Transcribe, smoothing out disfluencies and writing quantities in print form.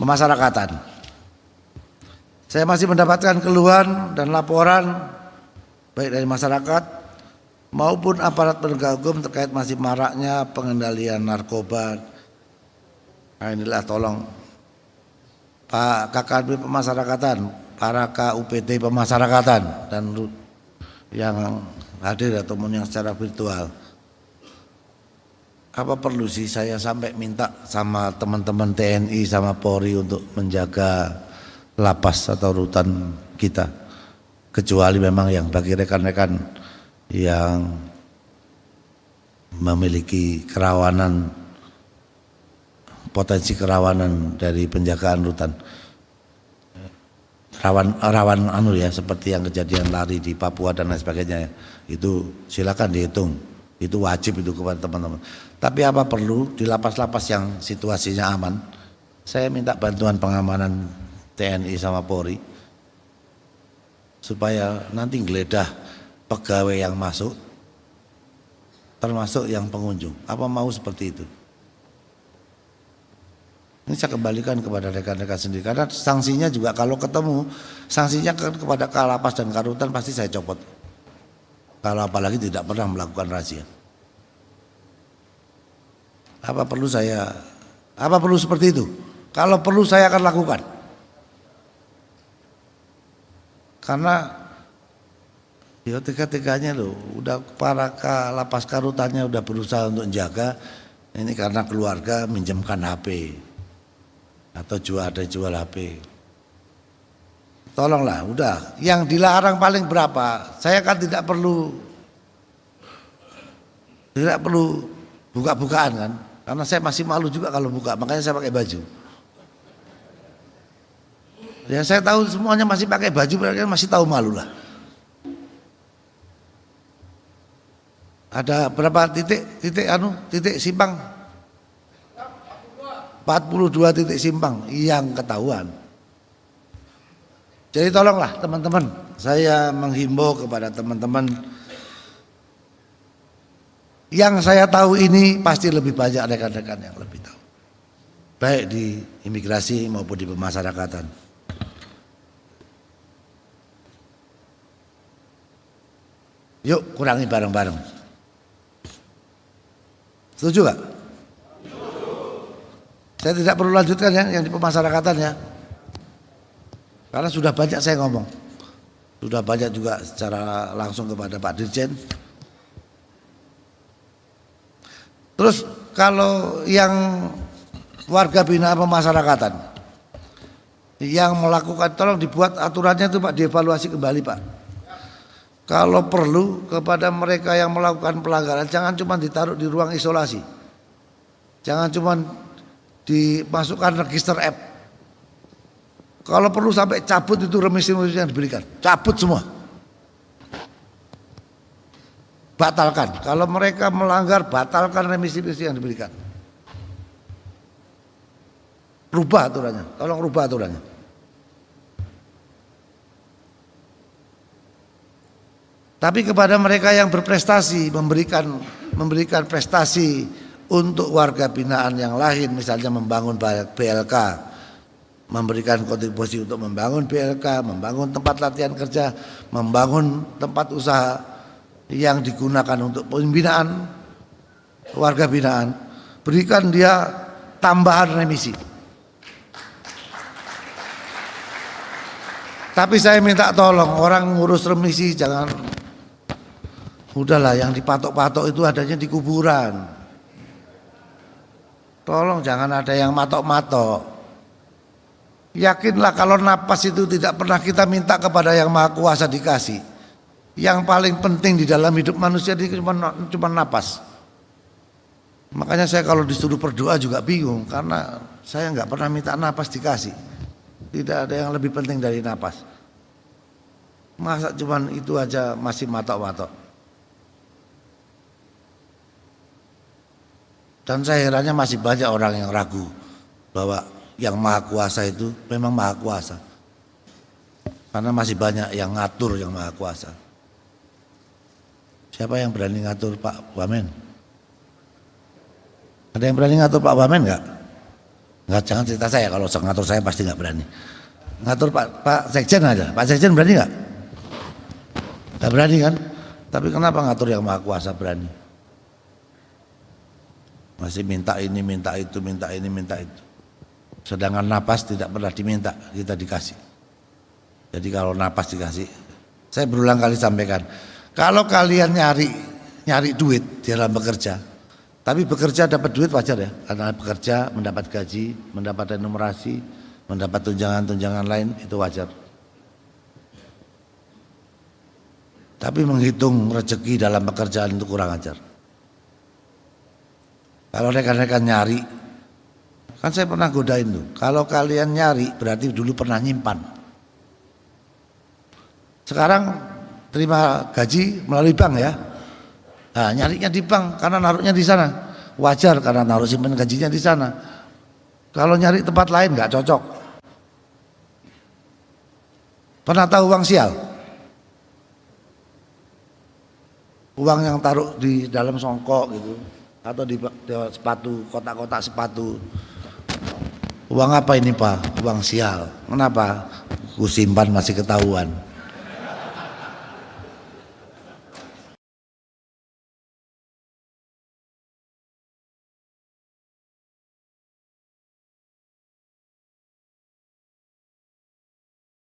pemasyarakatan. Saya masih mendapatkan keluhan dan laporan baik dari masyarakat maupun aparat penegak hukum terkait masih maraknya pengendalian narkoba. Nah inilah tolong Pak KKB Pemasyarakatan, para KUPT Pemasyarakatan dan yang hadir ataupun yang secara virtual. Apa perlu sih saya sampai minta sama teman-teman TNI sama Polri untuk menjaga lapas atau rutan kita, kecuali memang yang bagi rekan-rekan yang memiliki kerawanan, potensi kerawanan dari penjagaan rutan, rawan ya seperti yang kejadian lari di Papua dan lain sebagainya, itu silakan dihitung, itu wajib itu kepada teman-teman. Tapi apa perlu di lapas-lapas yang situasinya aman, saya minta bantuan pengamanan TNI sama Polri supaya nanti geledah pegawai yang masuk termasuk yang pengunjung. Apa mau seperti itu? Ini saya kembalikan kepada rekan-rekan sendiri, karena sanksinya juga kalau ketemu, sanksinya kepada Kalapas dan Karutan pasti saya copot. Kalau apalagi tidak pernah melakukan razia. Apa perlu seperti itu? Kalau perlu saya akan lakukan. Karena ya tiga-tiganya loh, udah para Kalapas Karutannya udah berusaha untuk menjaga, ini karena keluarga minjemkan HP atau jual HP. Tolonglah, udah. Yang dilarang paling berapa? Saya kan tidak perlu buka-bukaan kan, karena saya masih malu juga kalau buka, makanya saya pakai baju. Ya saya tahu semuanya masih pakai baju, mereka masih tahu malu lah. Ada berapa titik simpang? 42 titik simpang yang ketahuan. Jadi tolonglah teman-teman, saya menghimbau kepada teman-teman, yang saya tahu ini pasti lebih banyak rekan-rekan yang lebih tahu, baik di imigrasi maupun di pemasyarakatan. Yuk kurangi bareng-bareng. Setuju gak? Saya tidak perlu lanjutkan ya yang di pemasyarakatan ya, karena sudah banyak saya ngomong, sudah banyak juga secara langsung kepada Pak Dirjen. Terus kalau yang warga binaan pemasyarakatan yang melakukan, tolong dibuat aturannya itu Pak, dievaluasi kembali Pak. Kalau perlu kepada mereka yang melakukan pelanggaran, jangan cuma ditaruh di ruang isolasi, jangan cuma dimasukkan register app. Kalau perlu sampai cabut itu remisi-remisi yang diberikan, cabut semua, batalkan. Kalau mereka melanggar, batalkan remisi-remisi yang diberikan. Rubah aturannya, tolong rubah aturannya. Tapi kepada mereka yang berprestasi, memberikan prestasi untuk warga binaan yang lain, misalnya membangun BLK, memberikan kontribusi untuk membangun BLK, membangun tempat latihan kerja, membangun tempat usaha yang digunakan untuk pembinaan warga binaan, berikan dia tambahan remisi. Tapi saya minta tolong, orang ngurus remisi jangan, udahlah yang dipatok-patok itu adanya di kuburan. Tolong jangan ada yang matok-matok. Yakinlah kalau napas itu tidak pernah kita minta kepada yang Maha Kuasa dikasih. Yang paling penting di dalam hidup manusia itu cuma napas. Makanya saya kalau disuruh berdoa juga bingung, karena saya nggak pernah minta napas dikasih. Tidak ada yang lebih penting dari napas. Masa cuman itu aja masih matok-matok. Dan saya herannya masih banyak orang yang ragu bahwa yang Maha Kuasa itu memang Maha Kuasa. Karena masih banyak yang ngatur yang Maha Kuasa. Siapa yang berani ngatur Pak Wamen? Ada yang berani ngatur Pak Wamen enggak? Nggak, jangan cerita saya, kalau ngatur saya pasti nggak berani. Ngatur Pak Sekjen aja, Pak Sekjen berani nggak? Nggak berani kan? Tapi kenapa ngatur yang maha kuasa berani? Masih minta ini, minta itu, minta ini, minta itu. Sedangkan napas tidak pernah diminta, kita dikasih. Jadi kalau napas dikasih, saya berulang kali sampaikan, kalau kalian nyari duit di dalam bekerja, tapi bekerja dapat duit wajar ya, karena bekerja mendapat gaji, mendapat remunerasi, mendapat tunjangan-tunjangan lain, itu wajar. Tapi menghitung rezeki dalam pekerjaan itu kurang ajar. Kalau rekan-rekan nyari, kan saya pernah godain tuh, kalau kalian nyari berarti dulu pernah nyimpan. Sekarang terima gaji melalui bank ya. Nah, nyarinya di bank karena naruhnya di sana. Wajar karena naruh simpen gajinya di sana. Kalau nyari tempat lain nggak cocok. Pernah tahu uang sial? Uang yang taruh di dalam songkok gitu, atau di sepatu, kotak-kotak sepatu. Uang apa ini Pak? Uang sial. Kenapa? Ku simpan masih ketahuan.